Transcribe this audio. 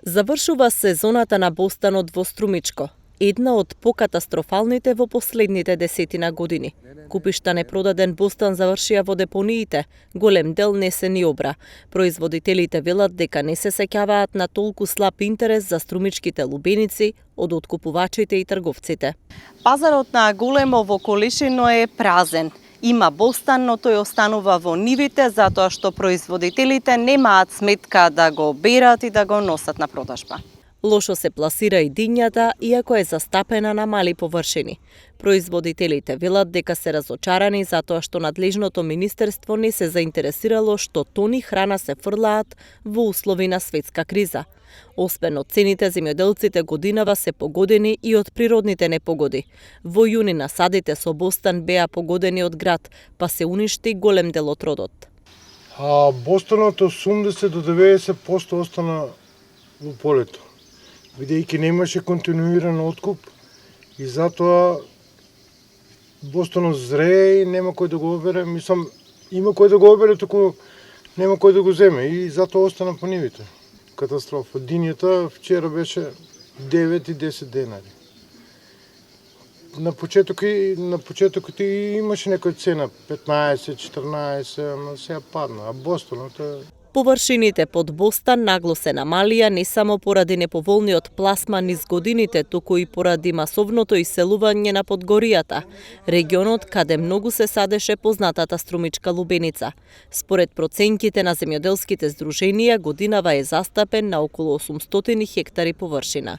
Завршува сезоната на бостанот во Струмичко, една од покатастрофалните во последните десетина години. Купишта непродаден бостан завршија во депониите, голем дел не се ни обра. Производителите велат дека не се сеќаваат на толку слаб интерес за струмичките лубеници од откупувачите и трговците. Пазарот на Големо во Колешино е празен. Има бостан, но тој останува во нивите затоа што производителите немаат сметка да го берат и да го носат на продажба. Лошо се пласира и дињата, иако е застапена на мали површини. Производителите велат дека се разочарани затоа што надлежното министерство не се заинтересирало што тони храна се фрлаат во услови на светска криза. Освен од цените, земјоделците годинава се погодени и од природните непогоди. Во јуни насадите со бостан беа погодени од град, па се уништи голем дел од родот. Бостанот 80 до 90% остана во полето, бидејќи немаше континуиран откуп и затоа бостанот зрее и нема кој да го обере. Мислам, има кој да го обере, туку нема кој да го земе и затоа остана по нивите. Катастрофа. Дињата вчера беше 9 и 10 денари. На почетокот имаше некоја цена 15, 14, ама сега падна, а бостанот е... Површините под бостан нагло се намалија не само поради неповолниот пласман низ годините, туку и поради масовното иселување на Подгоријата, регионот каде многу се садеше познатата струмичка лубеница. Според проценките на земјоделските здруженија, годинава е застапен на околу 800 хектари површина.